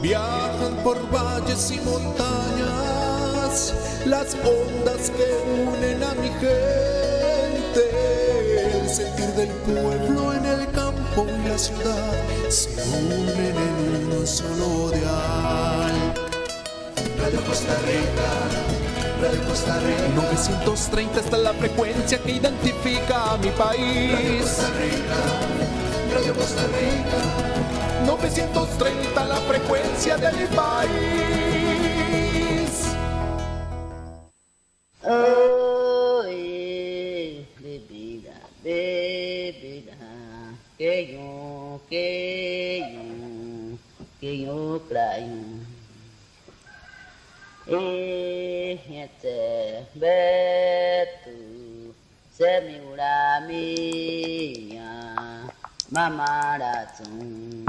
Viajan por valles y montañas las ondas que unen a mi gente. El sentir del pueblo en el campo y la ciudad se unen en un solo dial. Radio Costa Rica, Radio Costa Rica. 930 está la frecuencia que identifica a mi país. Radio Costa Rica, Radio Costa Rica. 930 la frecuencia de mi país. Oh, bebida, que yo crayo. Betu, semigura mía, mamarazón.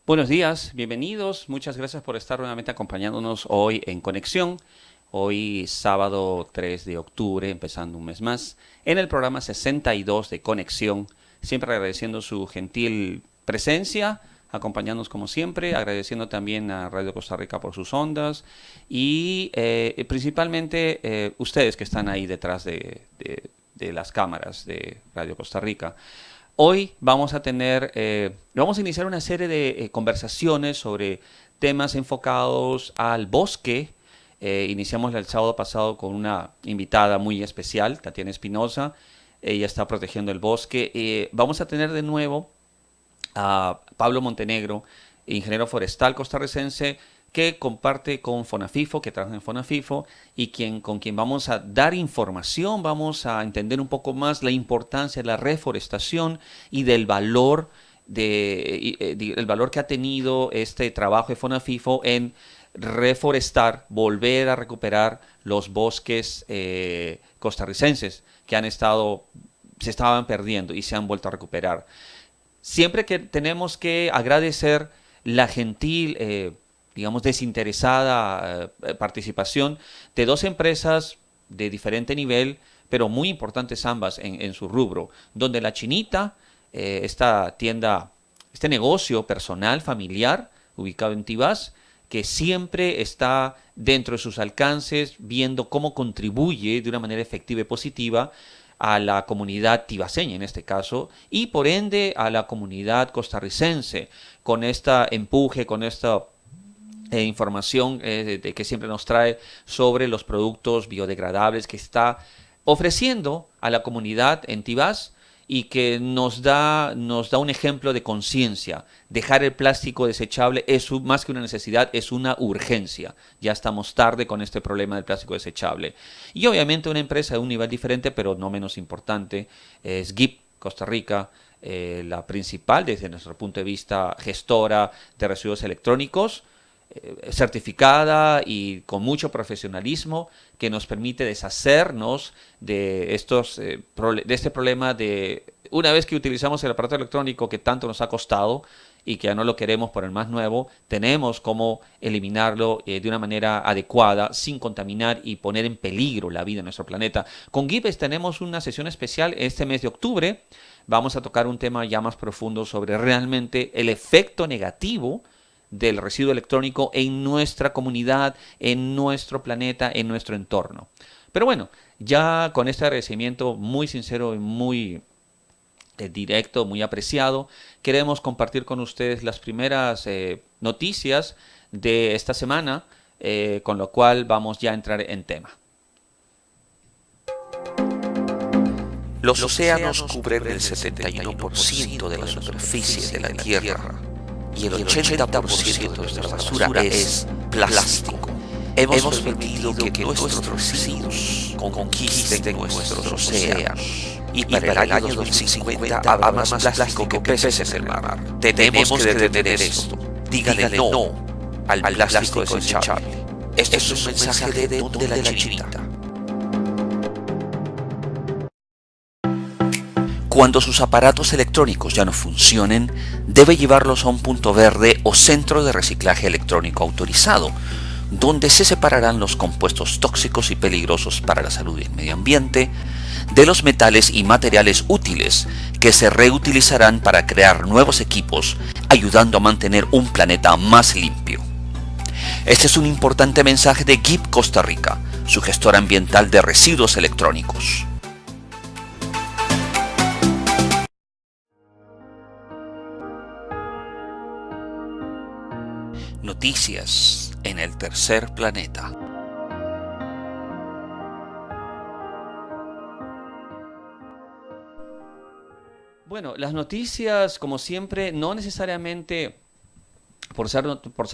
Buenos días, bienvenidos. Muchas gracias por estar nuevamente acompañándonos hoy en Conexión. Hoy sábado 3 de octubre, empezando un mes más, en el programa 62 de Conexión. Siempre agradeciendo su gentil presencia, acompañándonos como siempre, agradeciendo también a Radio Costa Rica por sus ondas y principalmente ustedes que están ahí detrás de las cámaras de Radio Costa Rica. Hoy vamos a iniciar una serie de conversaciones sobre temas enfocados al bosque. Iniciamos el sábado pasado con una invitada muy especial, Tatiana Espinosa. Ella está protegiendo el bosque. Vamos a tener de nuevo a Pablo Montenegro, ingeniero forestal costarricense, que comparte con Fonafifo, que trabaja en Fonafifo, y con quien vamos a dar información, vamos a entender un poco más la importancia de la reforestación y del valor, el valor que ha tenido este trabajo de Fonafifo en reforestar, volver a recuperar los bosques costarricenses que se estaban perdiendo y se han vuelto a recuperar. Siempre que tenemos que agradecer la gentil desinteresada participación de dos empresas de diferente nivel, pero muy importantes ambas en su rubro, donde La Chinita, esta tienda, este negocio personal, familiar, ubicado en Tibás, que siempre está dentro de sus alcances, viendo cómo contribuye de una manera efectiva y positiva a la comunidad tibaseña en este caso, y por ende a la comunidad costarricense, con este empuje, con esta información que siempre nos trae sobre los productos biodegradables que está ofreciendo a la comunidad en Tibás y que nos da un ejemplo de conciencia. Dejar el plástico desechable es más que una necesidad, es una urgencia. Ya estamos tarde con este problema del plástico desechable. Y obviamente una empresa de un nivel diferente, pero no menos importante, es GIP Costa Rica, la principal desde nuestro punto de vista gestora de residuos electrónicos, certificada y con mucho profesionalismo, que nos permite deshacernos de este problema de una vez que utilizamos el aparato electrónico que tanto nos ha costado y que ya no lo queremos por el más nuevo, tenemos cómo eliminarlo de una manera adecuada, sin contaminar y poner en peligro la vida en nuestro planeta. Con GIPES tenemos una sesión especial este mes de octubre. Vamos a tocar un tema ya más profundo sobre realmente el efecto negativo del residuo electrónico en nuestra comunidad, en nuestro planeta, en nuestro entorno. Pero bueno, ya con este agradecimiento muy sincero y muy directo, muy apreciado, queremos compartir con ustedes las primeras noticias de esta semana, con lo cual vamos ya a entrar en tema. Los océanos cubren el 71% de la superficie de la Tierra y el 80% de nuestra basura es plástico. Hemos permitido que nuestros residuos conquisten nuestros océanos. Y para el año 2050 habrá más plástico que peces en el mar. Tenemos que detener esto. Dígale no al plástico desechable. Este es un mensaje de Don de la Chinita. Cuando sus aparatos electrónicos ya no funcionen, debe llevarlos a un punto verde o centro de reciclaje electrónico autorizado, donde se separarán los compuestos tóxicos y peligrosos para la salud y el medio ambiente de los metales y materiales útiles que se reutilizarán para crear nuevos equipos, ayudando a mantener un planeta más limpio. Este es un importante mensaje de GIP Costa Rica, su gestora ambiental de residuos electrónicos. Noticias en el tercer planeta. Bueno, las noticias, como siempre, no necesariamente por ser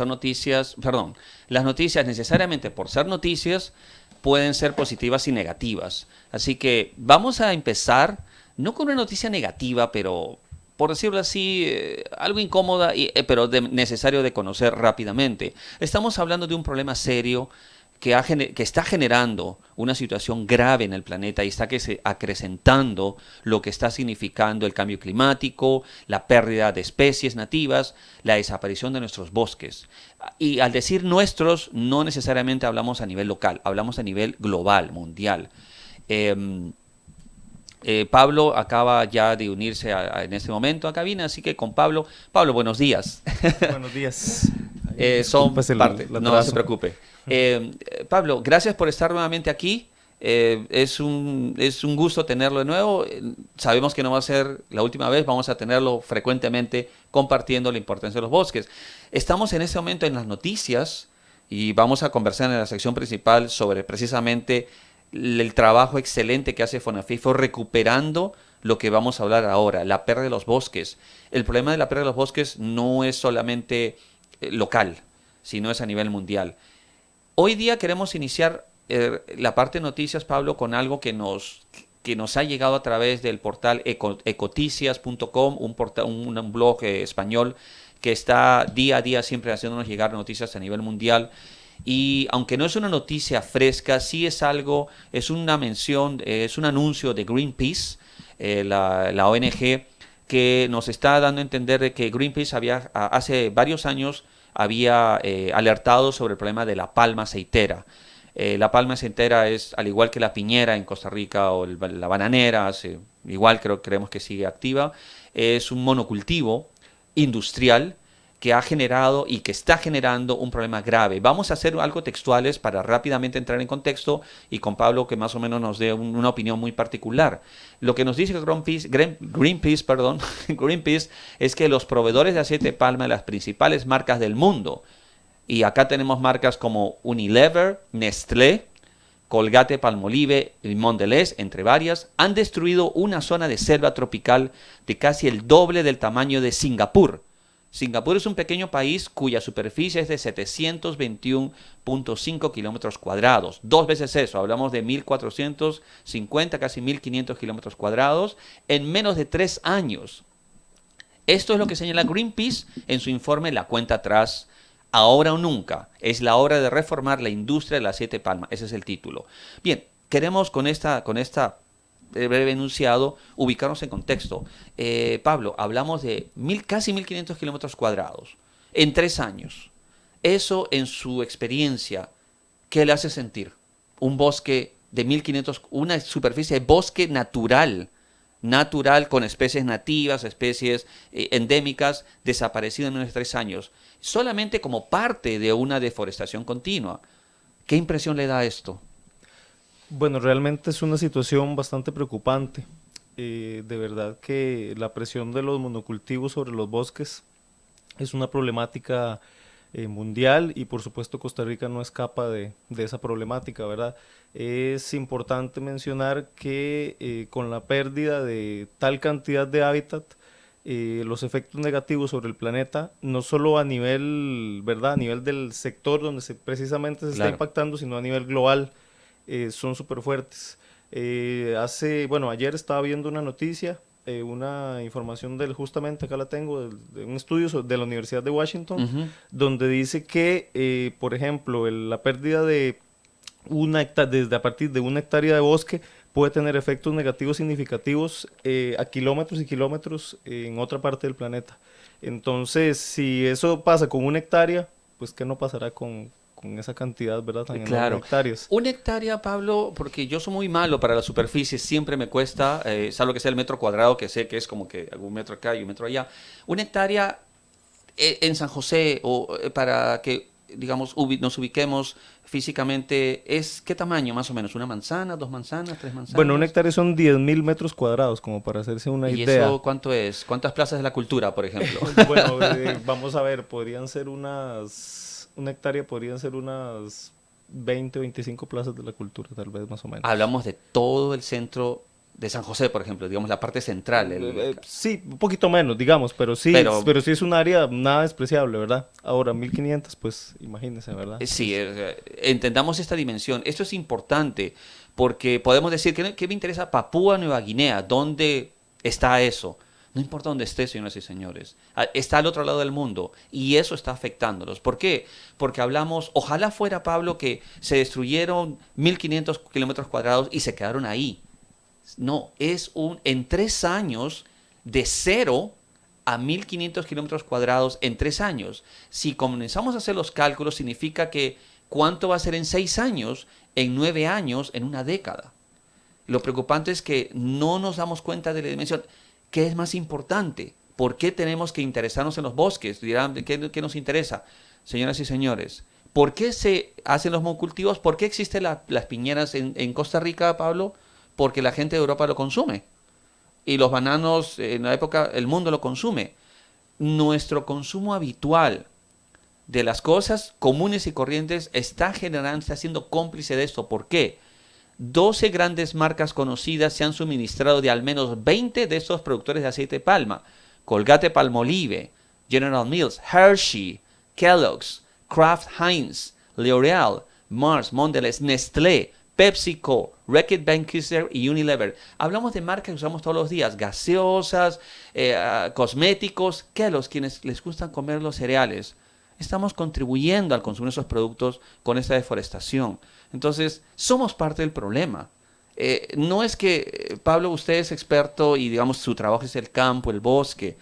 noticias, perdón, las noticias necesariamente por ser noticias pueden ser positivas y negativas. Así que vamos a empezar, no con una noticia negativa, pero por decirlo así, algo incómoda, pero necesario de conocer rápidamente. Estamos hablando de un problema serio que está generando una situación grave en el planeta y está acrecentando lo que está significando el cambio climático, la pérdida de especies nativas, la desaparición de nuestros bosques. Y al decir nuestros, no necesariamente hablamos a nivel local, hablamos a nivel global, mundial. Pablo acaba ya de unirse en este momento a cabina, así que con Pablo, buenos días. Buenos días. Son parte, no se preocupe. Pablo, gracias por estar nuevamente aquí. Es un gusto tenerlo de nuevo. Sabemos que no va a ser la última vez, vamos a tenerlo frecuentemente compartiendo la importancia de los bosques. Estamos en este momento en las noticias y vamos a conversar en la sección principal sobre precisamente el trabajo excelente que hace FONAFIFO recuperando lo que vamos a hablar ahora, la pérdida de los bosques. El problema de la pérdida de los bosques no es solamente local, sino es a nivel mundial. Hoy día queremos iniciar la parte de noticias, Pablo, con algo que nos ha llegado a través del portal ecoticias.com, un blog español que está día a día siempre haciéndonos llegar noticias a nivel mundial. Y aunque no es una noticia fresca, sí es algo, es una mención, es un anuncio de Greenpeace, la ONG, que nos está dando a entender de que Greenpeace hace varios años había alertado sobre el problema de la palma aceitera. La palma aceitera es, al igual que la piñera en Costa Rica o la bananera, igual creemos que sigue activa, es un monocultivo industrial que ha generado y que está generando un problema grave. Vamos a hacer algo textuales para rápidamente entrar en contexto y con Pablo que más o menos nos dé una opinión muy particular. Lo que nos dice Greenpeace es que los proveedores de aceite de palma de las principales marcas del mundo, y acá tenemos marcas como Unilever, Nestlé, Colgate-Palmolive y Mondelez, entre varias, han destruido una zona de selva tropical de casi el doble del tamaño de Singapur. Singapur es un pequeño país cuya superficie es de 721.5 kilómetros cuadrados. 2 veces eso, hablamos de 1.450, casi 1.500 kilómetros cuadrados en menos de 3 años. Esto es lo que señala Greenpeace en su informe La Cuenta Atrás. Ahora o nunca, es la hora de reformar la industria del aceite de palma. Ese es el título. Bien, queremos con esta breve enunciado ubicarnos en contexto. Pablo, hablamos de casi 1.500 kilómetros cuadrados en 3 años. Eso, en su experiencia, ¿qué le hace sentir? Un bosque de 1.500, una superficie de bosque natural con especies nativas, especies endémicas, desaparecidas en unos 3 años, solamente como parte de una deforestación continua. ¿Qué impresión le da esto? Bueno, realmente es una situación bastante preocupante. De verdad que la presión de los monocultivos sobre los bosques es una problemática mundial y por supuesto Costa Rica no escapa de esa problemática, ¿verdad? Es importante mencionar que con la pérdida de tal cantidad de hábitat los efectos negativos sobre el planeta, no solo a nivel, ¿verdad? A nivel del sector donde precisamente se está Claro. impactando, sino a nivel global, son súper fuertes. Ayer estaba viendo una noticia, una información justamente acá la tengo, de un estudio de la Universidad de Washington, Ujú. donde dice que, por ejemplo, la pérdida de desde a partir de 1 hectárea de bosque puede tener efectos negativos significativos a kilómetros y kilómetros en otra parte del planeta. Entonces, si eso pasa con 1 hectárea, pues ¿qué no pasará con esa cantidad, ¿verdad? Tan enorme Claro. de hectáreas. 1 hectárea, Pablo, porque yo soy muy malo para la superficie, siempre me cuesta, salvo que sea el metro cuadrado, que sé que es como que algún metro acá y un metro allá. 1 hectárea en San José, o para que, digamos, nos ubiquemos físicamente, ¿qué tamaño más o menos? ¿Una manzana, 2 manzanas, 3 manzanas? Bueno, 1 hectárea son 10.000 metros cuadrados, como para hacerse una ¿Y idea. eso cuánto es? ¿Cuántas plazas de la cultura, por ejemplo? Bueno, vamos a ver, podrían ser 1 hectárea podrían ser unas 20 o 25 plazas de la cultura, tal vez más o menos. Hablamos de todo el centro de San José, por ejemplo, digamos la parte central. Sí, un poquito menos, digamos, pero sí es un área nada despreciable, ¿verdad? Ahora, 1.500, pues imagínense, ¿verdad? Sí, entendamos esta dimensión. Esto es importante porque podemos decir que me interesa Papúa Nueva Guinea. ¿Dónde está eso? No importa dónde esté, señoras y señores. Está al otro lado del mundo y eso está afectándolos. ¿Por qué? Porque hablamos, ojalá fuera, Pablo, que se destruyeron 1.500 kilómetros cuadrados y se quedaron ahí. No, en 3 años, de 0 a 1.500 kilómetros cuadrados en 3 años. Si comenzamos a hacer los cálculos, significa que ¿cuánto va a ser en 6 años, en 9 años, en una década? Lo preocupante es que no nos damos cuenta de la dimensión. ¿Qué es más importante? ¿Por qué tenemos que interesarnos en los bosques? Dirán, ¿qué nos interesa? Señoras y señores, ¿por qué se hacen los monocultivos? ¿Por qué existen las piñeras en Costa Rica, Pablo? Porque la gente de Europa lo consume. Y los bananos, en la época, el mundo lo consume. Nuestro consumo habitual de las cosas comunes y corrientes está siendo cómplice de esto. ¿Por qué? 12 grandes marcas conocidas se han suministrado de al menos 20 de estos productores de aceite de palma. Colgate-Palmolive, General Mills, Hershey, Kellogg's, Kraft Heinz, L'Oreal, Mars, Mondelez, Nestlé, PepsiCo, Reckitt Benckiser y Unilever. Hablamos de marcas que usamos todos los días, gaseosas, cosméticos, que a quienes les gustan comer los cereales. Estamos contribuyendo al consumo de esos productos con esta deforestación. Entonces, somos parte del problema. No es que, Pablo, usted es experto y, digamos, su trabajo es el campo, el bosque,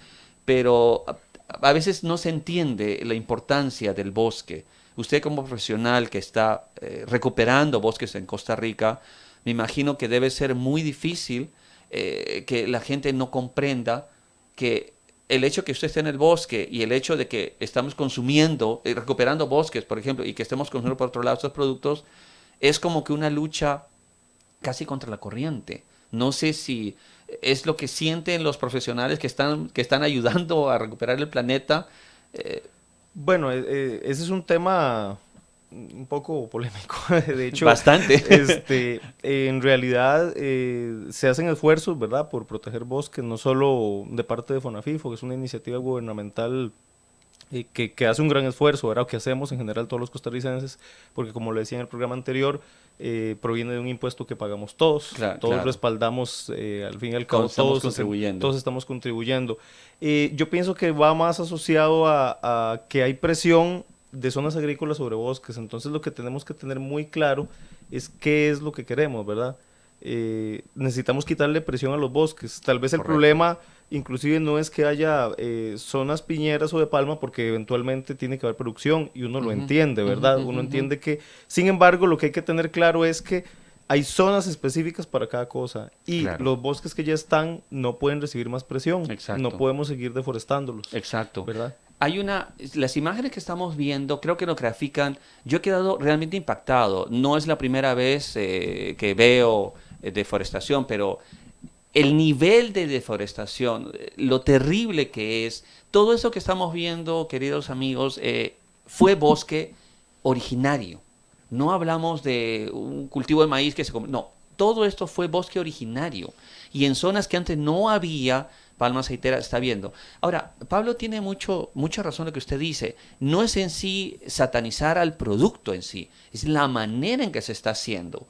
pero a veces no se entiende la importancia del bosque. Usted como profesional que está recuperando bosques en Costa Rica, me imagino que debe ser muy difícil que la gente no comprenda que el hecho que usted esté en el bosque y el hecho de que estamos consumiendo, recuperando bosques, por ejemplo, y que estemos consumiendo por otro lado estos productos, es como que una lucha casi contra la corriente. No sé si es lo que sienten los profesionales que están ayudando a recuperar el planeta. Bueno, ese es un tema un poco polémico, de hecho. Bastante. En realidad se hacen esfuerzos, ¿verdad?, por proteger bosques, no solo de parte de FONAFIFO, que es una iniciativa gubernamental que hace un gran esfuerzo, ¿verdad?, o que hacemos en general todos los costarricenses, porque como lo decía en el programa anterior, proviene de un impuesto que pagamos todos, todos respaldamos, al fin y al cabo, todos estamos contribuyendo. Yo pienso que va más asociado a que hay presión de zonas agrícolas sobre bosques, entonces lo que tenemos que tener muy claro es qué es lo que queremos, ¿verdad? Necesitamos quitarle presión a los bosques. Tal vez el problema inclusive no es que haya zonas piñeras o de palma, porque eventualmente tiene que haber producción y uno lo entiende, ¿verdad? Uno entiende que, sin embargo, lo que hay que tener claro es que hay zonas específicas para cada cosa y los bosques que ya están no pueden recibir más presión. No podemos seguir deforestándolos. ¿Verdad? Las imágenes que estamos viendo, creo que nos grafican. Yo he quedado realmente impactado. No es la primera vez que veo deforestación, pero el nivel de deforestación, lo terrible que es, todo eso que estamos viendo, queridos amigos, fue bosque originario. No hablamos de un cultivo de maíz que se come, no, todo esto fue bosque originario. Y en zonas que antes no había palma aceitera, está viendo. Ahora, Pablo tiene mucha razón en lo que usted dice. No es en sí satanizar al producto en sí, es la manera en que se está haciendo.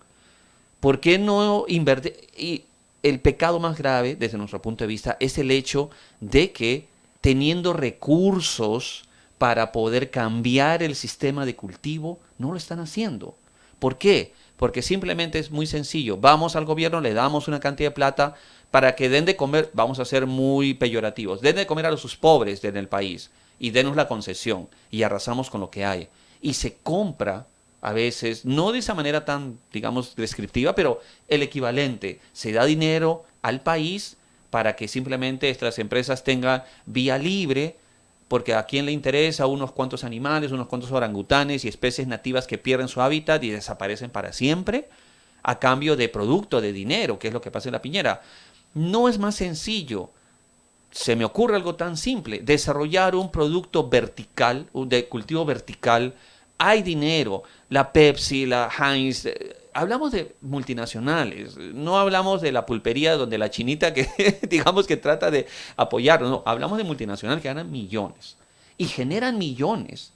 ¿Por qué no invertir? Y el pecado más grave, desde nuestro punto de vista, es el hecho de que teniendo recursos para poder cambiar el sistema de cultivo, no lo están haciendo. ¿Por qué? Porque simplemente es muy sencillo. Vamos al gobierno, le damos una cantidad de plata para que den de comer, vamos a ser muy peyorativos, den de comer a sus pobres en el país y denos la concesión y arrasamos con lo que hay. Y se compra a veces, no de esa manera tan, digamos, descriptiva, pero el equivalente. Se da dinero al país para que simplemente estas empresas tengan vía libre, porque a quién le interesa unos cuantos animales, unos cuantos orangutanes y especies nativas que pierden su hábitat y desaparecen para siempre, a cambio de producto, de dinero, que es lo que pasa en La Piñera. No es más sencillo, se me ocurre algo tan simple, desarrollar un producto vertical, de cultivo vertical. Hay dinero, la Pepsi, la Heinz, hablamos de multinacionales, no hablamos de la pulpería donde la chinita que digamos que trata de apoyarlo, no, hablamos de multinacionales que ganan millones y generan millones.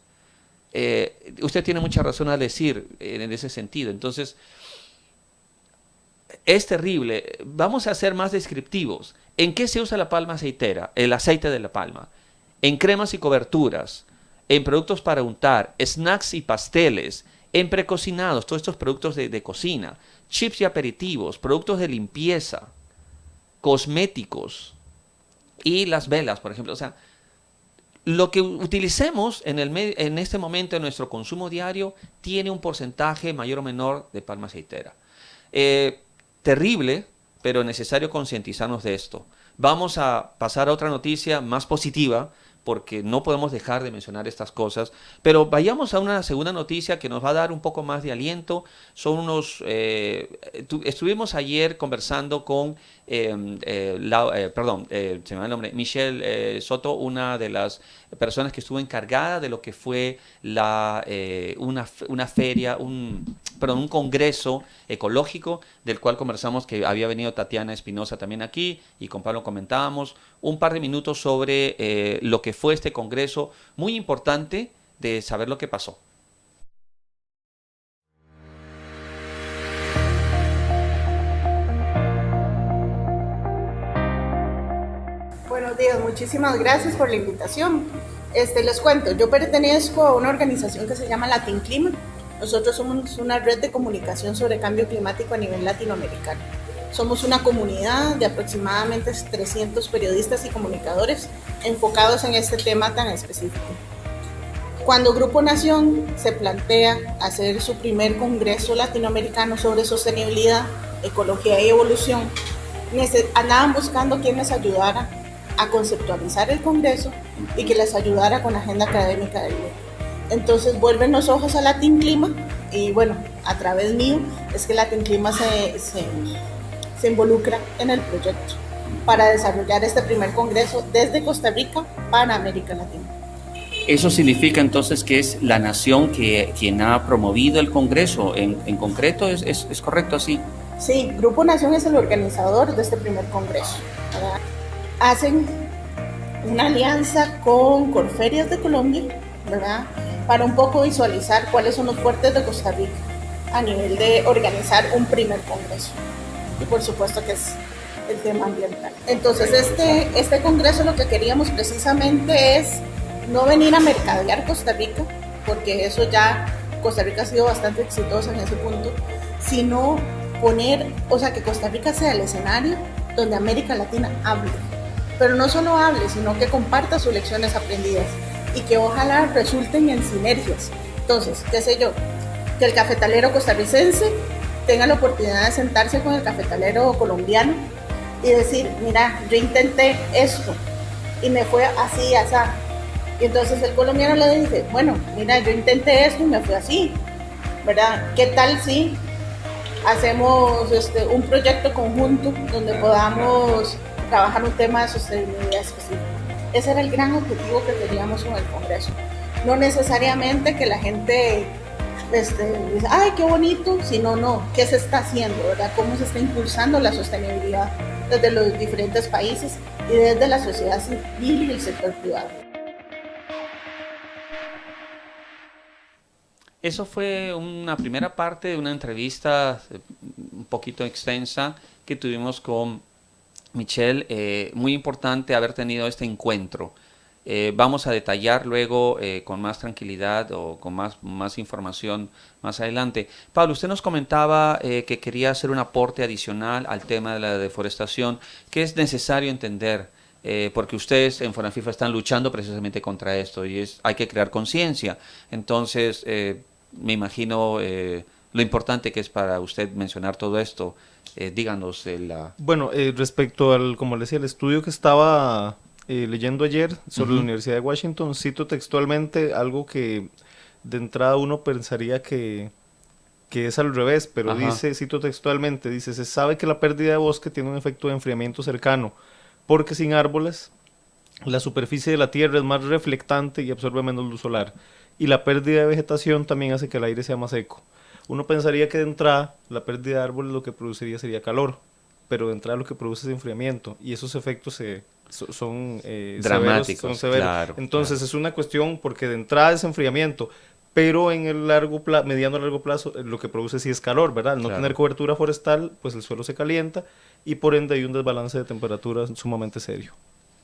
Usted tiene mucha razón al decir en ese sentido, entonces es terrible. Vamos a ser más descriptivos. ¿En qué se usa la palma aceitera? El aceite de la palma. En cremas y coberturas, en productos para untar, snacks y pasteles, en precocinados, todos estos productos de cocina, chips y aperitivos, productos de limpieza, cosméticos y las velas, por ejemplo. O sea, lo que utilicemos en este momento en nuestro consumo diario tiene un porcentaje mayor o menor de palma aceitera. Terrible, pero necesario concientizarnos de esto. Vamos a pasar a otra noticia más positiva, porque no podemos dejar de mencionar estas cosas, pero vayamos a una segunda noticia que nos va a dar un poco más de aliento. Son unos, estuvimos ayer conversando con, se me va el nombre, Michelle Soto, una de las personas que estuvo encargada de lo que fue una feria, un congreso ecológico, del cual conversamos, que había venido Tatiana Espinosa también aquí, y con Pablo comentábamos un par de minutos sobre lo que fue este congreso, muy importante de saber lo que pasó. Buenos días, muchísimas gracias por la invitación. Les cuento, yo pertenezco a una organización que se llama Latin Clima. Nosotros somos una red de comunicación sobre cambio climático a nivel latinoamericano. Somos una comunidad de aproximadamente 300 periodistas y comunicadores enfocados en este tema tan específico. Cuando Grupo Nación se plantea hacer su primer congreso latinoamericano sobre sostenibilidad, ecología y evolución, andaban buscando quien les ayudara a conceptualizar el congreso y que les ayudara con la agenda académica del grupo. Entonces vuelven los ojos a Latin Clima y bueno, a través mío es que Latin Clima se involucra en el proyecto para desarrollar este primer congreso desde Costa Rica para América Latina. ¿Eso significa entonces que es la nación quien ha promovido el congreso? ¿En concreto es correcto así? Sí, Grupo Nación es el organizador de este primer congreso, ¿verdad? Hacen una alianza con Corferias de Colombia, ¿verdad?, para un poco visualizar cuáles son los fuertes de Costa Rica a nivel de organizar un primer congreso. Y por supuesto que es el tema ambiental. Entonces este congreso lo que queríamos precisamente es no venir a mercadear Costa Rica, porque eso ya Costa Rica ha sido bastante exitosa en ese punto, sino que Costa Rica sea el escenario donde América Latina hable, pero no solo hable, sino que comparta sus lecciones aprendidas y que ojalá resulten en sinergias. Entonces, qué sé yo, que el cafetalero costarricense tenga la oportunidad de sentarse con el cafetalero colombiano y decir, mira, yo intenté esto y me fue así, así. Y entonces el colombiano le dice, bueno, mira, yo intenté esto y me fue así, ¿verdad? ¿Qué tal si hacemos un proyecto conjunto donde podamos trabajar un tema de sostenibilidad específico? Ese era el gran objetivo que teníamos con el Congreso. No necesariamente que la gente dice, ay, qué bonito, sino no, qué se está haciendo, ¿verdad? Cómo se está impulsando la sostenibilidad desde los diferentes países y desde la sociedad civil y el sector privado. Eso fue una primera parte de una entrevista un poquito extensa que tuvimos con Michelle. Muy importante haber tenido este encuentro. Vamos a detallar luego con más tranquilidad o con más información más adelante. Pablo, usted nos comentaba que quería hacer un aporte adicional al tema de la deforestación, que es necesario entender, porque ustedes en FONAFIFA están luchando precisamente contra esto y hay que crear conciencia. Entonces, me imagino lo importante que es para usted mencionar todo esto. Díganos. Bueno, respecto al, como le decía, el estudio que estaba leyendo ayer sobre la Universidad de Washington, cito textualmente algo que de entrada uno pensaría que es al revés, pero dice, cito textualmente, dice, se sabe que la pérdida de bosque tiene un efecto de enfriamiento cercano, porque sin árboles la superficie de la Tierra es más reflectante y absorbe menos luz solar, y la pérdida de vegetación también hace que el aire sea más seco. Uno pensaría que de entrada la pérdida de árboles lo que produciría sería calor, pero de entrada lo que produce es enfriamiento, y esos efectos son dramáticos, son severos. Claro, entonces claro. Es una cuestión porque de entrada es enfriamiento, pero en el mediano a largo plazo lo que produce sí es calor, ¿verdad? Al no tener cobertura forestal, pues el suelo se calienta y por ende hay un desbalance de temperatura sumamente serio.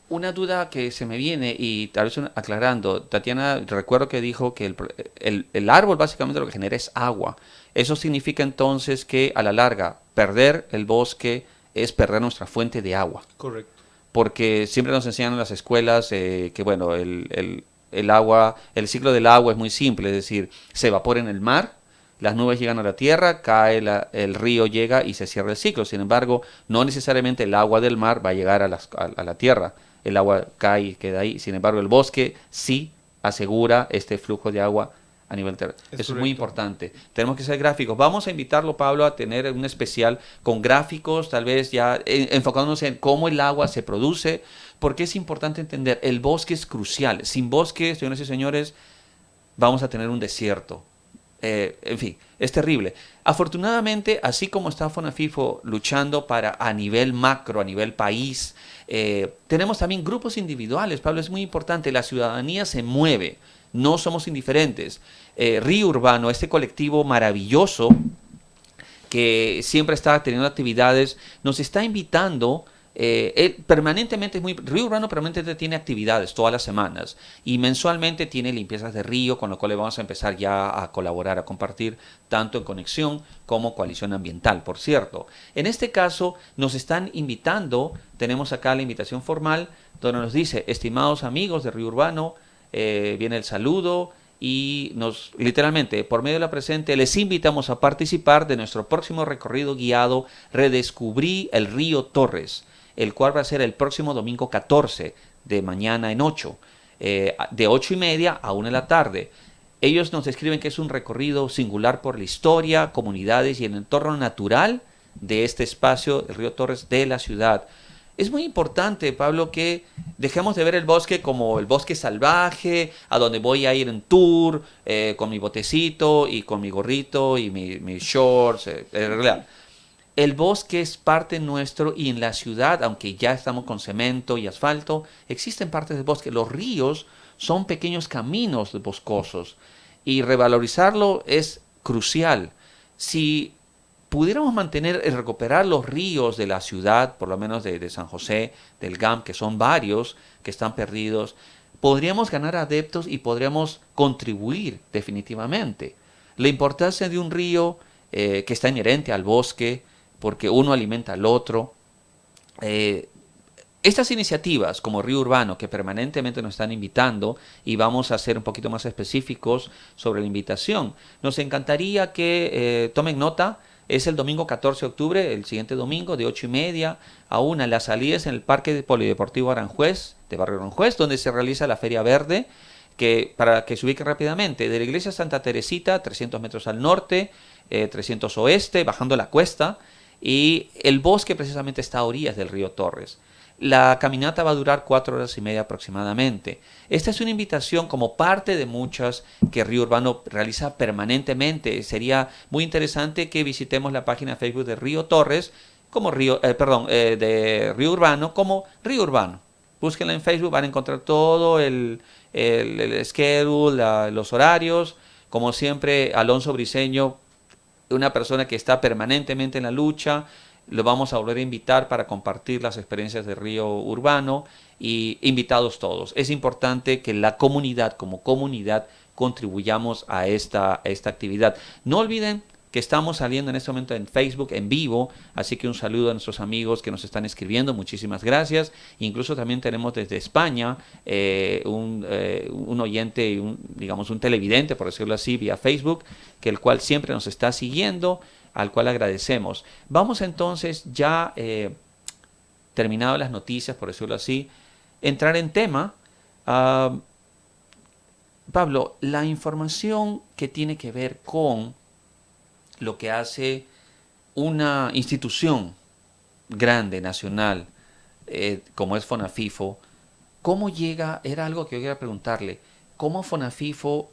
Una duda que se me viene, y tal vez aclarando, Tatiana, recuerdo que dijo que el árbol básicamente lo que genera es agua. Eso significa entonces que a la larga perder el bosque es perder nuestra fuente de agua. Correcto. Porque siempre nos enseñan en las escuelas que bueno, el agua, el ciclo del agua es muy simple, es decir, se evapora en el mar, las nubes llegan a la tierra, cae el río llega y se cierra el ciclo. Sin embargo, no necesariamente el agua del mar va a llegar a la tierra, el agua cae y queda ahí. Sin embargo, el bosque sí asegura este flujo de agua a nivel terrestre. Eso es muy importante. Tenemos que ser gráficos. Vamos a invitarlo, Pablo, a tener un especial con gráficos, tal vez ya enfocándonos en cómo el agua se produce, porque es importante entender, el bosque es crucial. Sin bosque, señoras y señores, vamos a tener un desierto. En fin, es terrible. Afortunadamente, así como está FONAFIFO luchando para a nivel macro, a nivel país, tenemos también grupos individuales. Pablo, es muy importante, la ciudadanía se mueve, no somos indiferentes. Río Urbano, este colectivo maravilloso que siempre está teniendo actividades, nos está invitando. Permanentemente Río Urbano permanentemente tiene actividades todas las semanas y mensualmente tiene limpiezas de río, con lo cual vamos a empezar ya a colaborar, a compartir tanto en Conexión como Coalición Ambiental, por cierto. En este caso nos están invitando, tenemos acá la invitación formal donde nos dice, estimados amigos de Río Urbano, viene el saludo y literalmente por medio de la presente les invitamos a participar de nuestro próximo recorrido guiado Redescubrí el Río Torres, el cual va a ser el próximo domingo 14 de mañana en 8, de 8:30 a 1 de la tarde. Ellos nos describen que es un recorrido singular por la historia, comunidades y el entorno natural de este espacio, el río Torres de la ciudad. Es muy importante, Pablo, que dejemos de ver el bosque como el bosque salvaje, a donde voy a ir en tour, con mi botecito y con mi gorrito y mis shorts. El bosque es parte nuestro y en la ciudad, aunque ya estamos con cemento y asfalto, existen partes del bosque. Los ríos son pequeños caminos boscosos y revalorizarlo es crucial. Si pudiéramos mantener y recuperar los ríos de la ciudad, por lo menos de San José, del GAM, que son varios que están perdidos, podríamos ganar adeptos y podríamos contribuir definitivamente. La importancia de un río que está inherente al bosque, porque uno alimenta al otro. Estas iniciativas como Río Urbano, que permanentemente nos están invitando, y vamos a ser un poquito más específicos sobre la invitación, nos encantaría que tomen nota. Es el domingo 14 de octubre, el siguiente domingo, de 8:30 a 1. La salida es en el Parque Polideportivo Aranjuez, de Barrio Aranjuez, donde se realiza la Feria Verde, que para que se ubique rápidamente, de la iglesia Santa Teresita, 300 metros al norte, 300 oeste, bajando la cuesta, y el bosque precisamente está a orillas del río Torres. La caminata va a durar 4 horas y media aproximadamente. Esta es una invitación como parte de muchas que Río Urbano realiza permanentemente. Sería muy interesante que visitemos la página de Facebook de Río Torres, como de Río Urbano, como Río Urbano. Búsquenla en Facebook, van a encontrar todo el schedule, los horarios. Como siempre, Alonso Briceño, una persona que está permanentemente en la lucha, lo vamos a volver a invitar para compartir las experiencias de Río Urbano, y invitados todos. Es importante que la comunidad, como comunidad, contribuyamos a esta actividad. No olviden que estamos saliendo en este momento en Facebook en vivo, así que un saludo a nuestros amigos que nos están escribiendo, muchísimas gracias. Incluso también tenemos desde España un oyente, un televidente, por decirlo así, vía Facebook, que el cual siempre nos está siguiendo, al cual agradecemos. Vamos entonces, ya terminado las noticias, por decirlo así, entrar en tema. Pablo, la información que tiene que ver con lo que hace una institución grande, nacional, como es FONAFIFO, ¿cómo llega? Era algo que yo quería preguntarle. ¿Cómo FONAFIFO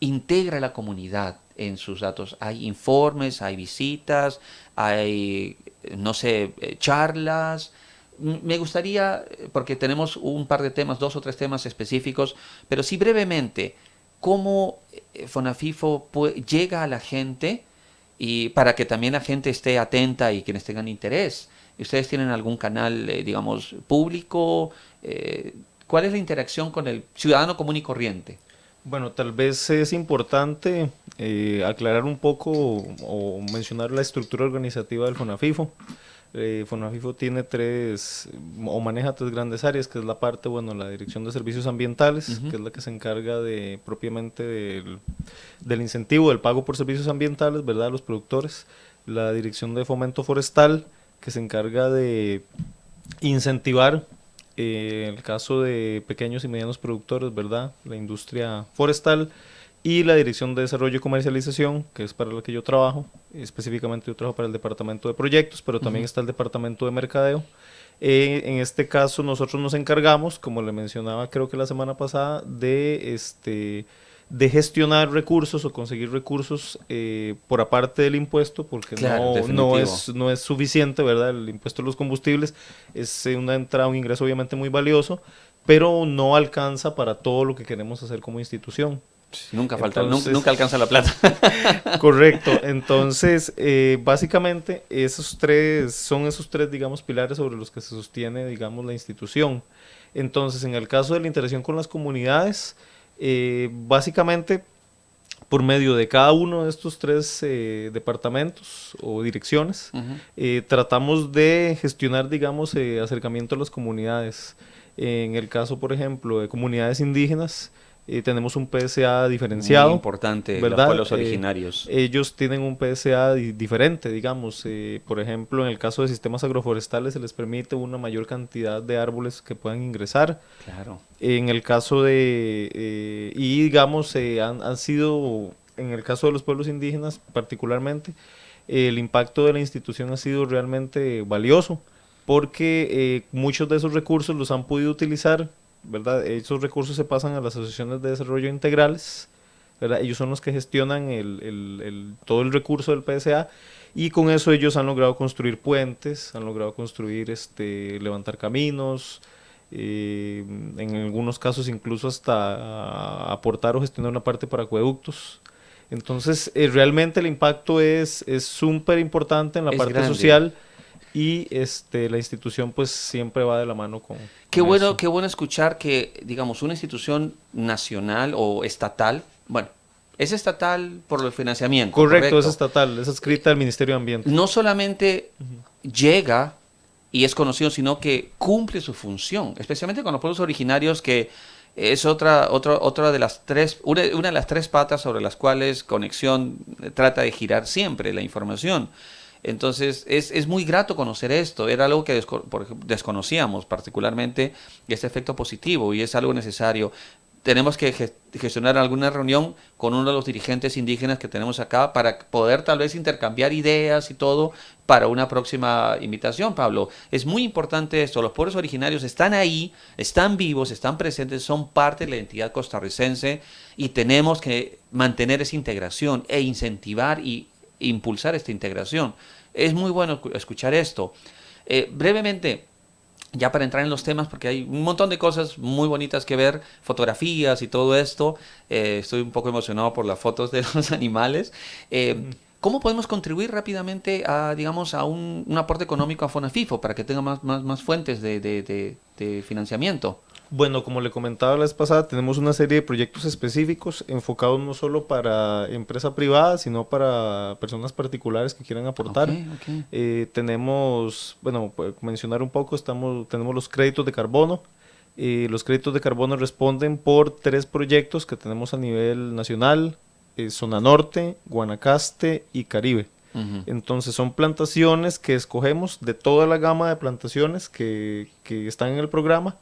integra a la comunidad en sus datos? ¿Hay informes, hay visitas, hay, no sé, charlas? Me gustaría, porque tenemos un par de temas, 2 o 3 temas específicos, pero sí brevemente, ¿cómo FONAFIFO llega a la gente, y para que también la gente esté atenta y quienes tengan interés? ¿Ustedes tienen algún canal, digamos, público? ¿Cuál es la interacción con el ciudadano común y corriente? Bueno, tal vez es importante aclarar un poco o mencionar la estructura organizativa del FONAFIFO. FONAFIFO tiene maneja 3 grandes áreas, que es la parte, la Dirección de Servicios Ambientales, que es la que se encarga propiamente del incentivo, del pago por servicios ambientales, ¿verdad?, a los productores. La Dirección de Fomento Forestal, que se encarga de incentivar, en el caso de pequeños y medianos productores, ¿verdad?, la industria forestal. Y la Dirección de Desarrollo y Comercialización, que es para la que yo trabajo. Específicamente yo trabajo para el Departamento de Proyectos, pero también está el Departamento de Mercadeo. En este caso nosotros nos encargamos, como le mencionaba creo que la semana pasada, de gestionar recursos o conseguir recursos por aparte del impuesto, porque claro, no es suficiente, ¿verdad? El impuesto de los combustibles es un ingreso obviamente muy valioso, pero no alcanza para todo lo que queremos hacer como institución. Nunca falta, nunca alcanza la plata. Correcto. Entonces, básicamente son esos tres, digamos, pilares sobre los que se sostiene, digamos, la institución. Entonces, en el caso de la interacción con las comunidades, básicamente, por medio de cada uno de estos 3 departamentos o direcciones, tratamos de gestionar, digamos, acercamiento a las comunidades. En el caso, por ejemplo, de comunidades indígenas, tenemos un PSA diferenciado. Muy importante, ¿verdad? Los pueblos originarios. Ellos tienen un PSA diferente, digamos. Por ejemplo, en el caso de sistemas agroforestales se les permite una mayor cantidad de árboles que puedan ingresar. Claro. En el caso digamos, han sido, en el caso de los pueblos indígenas particularmente, el impacto de la institución ha sido realmente valioso, porque muchos de esos recursos los han podido utilizar, ¿verdad? Esos recursos se pasan a las asociaciones de desarrollo integrales, ¿verdad? Ellos son los que gestionan todo el recurso del PSA, y con eso ellos han logrado construir puentes, han logrado construir, levantar caminos, en algunos casos incluso hasta aportar o gestionar una parte para acueductos. Entonces, realmente el impacto es súper importante en la parte grande, social. Y la institución pues siempre va de la mano con qué eso. Bueno escuchar que, digamos, una institución nacional o estatal, bueno, es estatal por el financiamiento. Correcto, es estatal, es adscrita al Ministerio de Ambiente. No solamente llega y es conocido, sino que cumple su función, especialmente con los pueblos originarios, que es otra de las una de las 3 patas sobre las cuales Conexión trata de girar siempre la información. Entonces es muy grato conocer esto. Era algo que desconocíamos, particularmente este efecto positivo, y es algo necesario. tenemos que gestionar alguna reunión con uno de los dirigentes indígenas que tenemos acá para poder tal vez intercambiar ideas y todo para una próxima invitación, Pablo. Es muy importante esto, los pueblos originarios están ahí, están vivos, están presentes, son parte de la identidad costarricense y tenemos que mantener esa integración e incentivar y impulsar esta integración. Es muy bueno escuchar esto. Brevemente, ya para entrar en los temas, porque hay un montón de cosas muy bonitas que ver, fotografías y todo esto. Estoy un poco emocionado por las fotos de los animales. ¿Cómo podemos contribuir rápidamente a, digamos, a un aporte económico a FONAFIFO para que tenga más fuentes de financiamiento? Bueno, como le comentaba la vez pasada, tenemos una serie de proyectos específicos enfocados no solo para empresa privada, sino para personas particulares que quieran aportar. Tenemos, bueno, para mencionar un poco, tenemos los créditos de carbono. Los créditos de carbono responden por 3 proyectos que tenemos a nivel nacional, Zona Norte, Guanacaste y Caribe. Entonces son plantaciones que escogemos de toda la gama de plantaciones que están en el programa.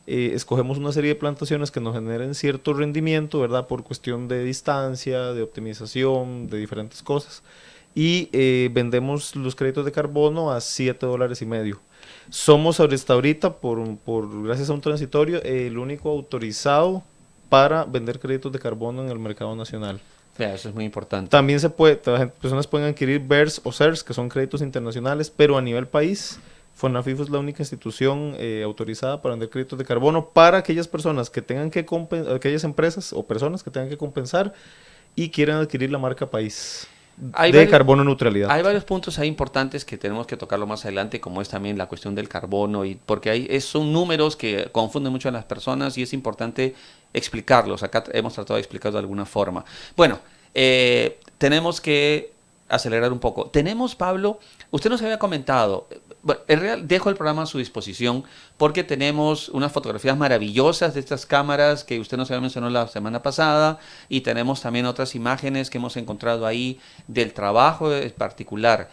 Escogemos una serie de plantaciones que nos generen cierto rendimiento, ¿verdad? Por cuestión de distancia, de optimización, de diferentes cosas. Y vendemos los créditos de carbono a $7.50. Somos hasta ahorita, gracias a un transitorio, el único autorizado para vender créditos de carbono en el mercado nacional. Eso es muy importante. También personas pueden adquirir BERS o CERS, que son créditos internacionales, pero a nivel país, FONAFIFO es la única institución autorizada para vender créditos de carbono para aquellas personas que tengan que aquellas empresas o personas que tengan que compensar y quieran adquirir la marca país de carbono neutralidad. Hay varios puntos ahí importantes que tenemos que tocarlo más adelante, como es también la cuestión del carbono, y porque son números que confunden mucho a las personas y es importante explicarlos. Acá hemos tratado de explicarlo de alguna forma. Bueno, tenemos que acelerar un poco. Tenemos, Pablo, usted nos había comentado, bueno, en realidad dejo el programa a su disposición porque tenemos unas fotografías maravillosas de estas cámaras que usted nos había mencionado la semana pasada y tenemos también otras imágenes que hemos encontrado ahí del trabajo en particular.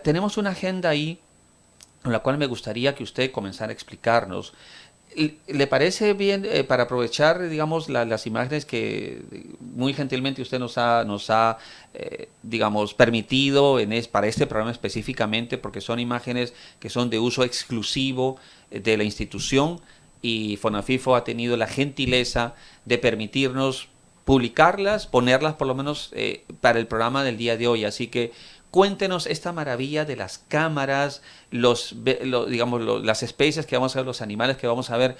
Tenemos una agenda ahí con la cual me gustaría que usted comenzara a explicarnos. ¿Le parece bien para aprovechar, digamos, las imágenes que muy gentilmente usted nos ha digamos, permitido para este programa específicamente, porque son imágenes que son de uso exclusivo de la institución y FONAFIFO ha tenido la gentileza de permitirnos publicarlas, ponerlas por lo menos para el programa del día de hoy? Así que cuéntenos esta maravilla de las cámaras, digamos, las especies que vamos a ver, los animales que vamos a ver.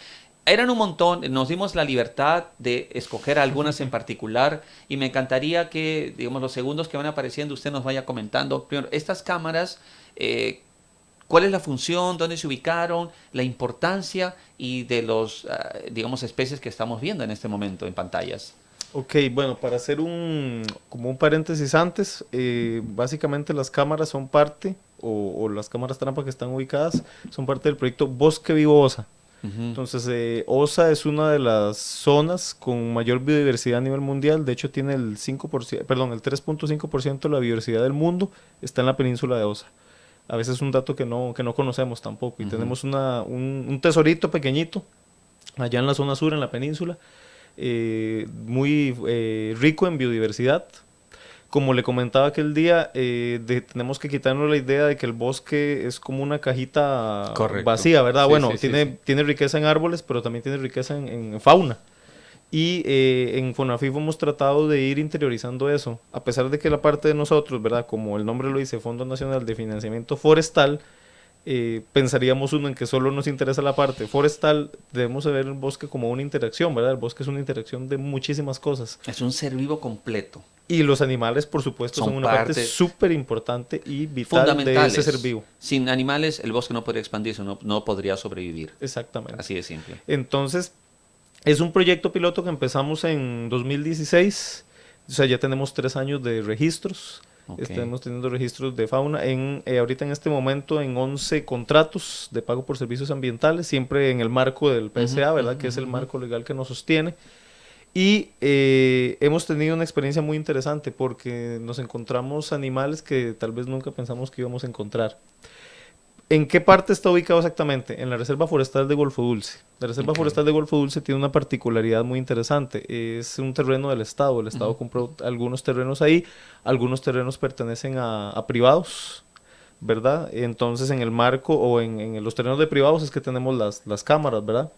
Eran un montón, nos dimos la libertad de escoger algunas en particular y me encantaría que, digamos, los segundos que van apareciendo usted nos vaya comentando. Primero, estas cámaras, ¿cuál es la función? ¿Dónde se ubicaron? La importancia y de los, digamos, especies que estamos viendo en este momento en pantallas. Ok, bueno, para hacer como un paréntesis antes, básicamente las cámaras son parte, o las cámaras trampa que están ubicadas, son parte del proyecto Bosque Vivo OSA. Entonces, OSA es una de las zonas con mayor biodiversidad a nivel mundial. De hecho, tiene el 3.5% de la biodiversidad del mundo está en la península de OSA. A veces es un dato que no conocemos tampoco. Y tenemos un tesorito pequeñito allá en la zona sur, en la península, muy rico en biodiversidad. Como le comentaba aquel día, tenemos que quitarnos la idea de que el bosque es como una cajita vacía, ¿verdad? Sí, bueno, sí, tiene riqueza en árboles, pero también tiene riqueza en fauna. Y en FONAFIFO hemos tratado de ir interiorizando eso, a pesar de que la parte de nosotros, ¿verdad? Como el nombre lo dice, Fondo Nacional de Financiamiento Forestal, pensaríamos uno en que solo nos interesa la parte forestal. Debemos ver el bosque como una interacción, ¿verdad? El bosque es una interacción de muchísimas cosas. Es un ser vivo completo. Y los animales, por supuesto, son una parte súper importante y vital de ese ser vivo. Sin animales, el bosque no podría expandirse, no podría sobrevivir. Exactamente. Así de simple. Entonces, es un proyecto piloto que empezamos en 2016. O sea, ya tenemos 3 años de registros. Estamos teniendo registros de fauna ahorita en este momento en 11 contratos de pago por servicios ambientales, siempre en el marco del PSA, ¿verdad? Que es el marco legal que nos sostiene. Y hemos tenido una experiencia muy interesante porque nos encontramos animales que tal vez nunca pensamos que íbamos a encontrar. ¿En qué parte está ubicado exactamente? En la Reserva Forestal de Golfo Dulce. La Reserva Ok. Forestal de Golfo Dulce tiene una particularidad muy interesante. Es un terreno del Estado. El Estado compró algunos terrenos ahí. Algunos terrenos pertenecen a privados, ¿verdad? Entonces, en el marco o en los terrenos de privados es que tenemos las cámaras, ¿verdad?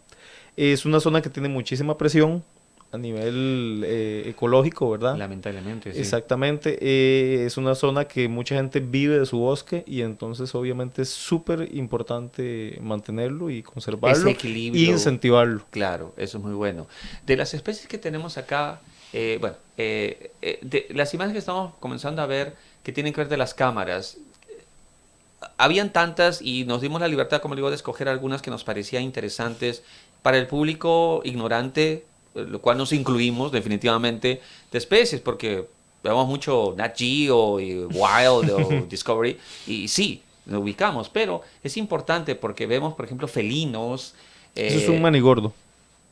Es una zona que tiene muchísima presión a nivel ecológico, ¿verdad? Lamentablemente, sí. Exactamente, es una zona que mucha gente vive de su bosque y entonces obviamente es súper importante mantenerlo y conservarlo Ese equilibrio. y incentivarlo. Claro, eso es muy bueno. De las especies que tenemos acá, de las imágenes que estamos comenzando a ver que tienen que ver de las cámaras, habían tantas y nos dimos la libertad, como digo, de escoger algunas que nos parecían interesantes para el público ignorante, lo cual nos incluimos definitivamente de especies, porque vemos mucho Nat Geo y Wild o Discovery, y sí, lo ubicamos, pero es importante porque vemos, por ejemplo, felinos. Eso es un manigordo,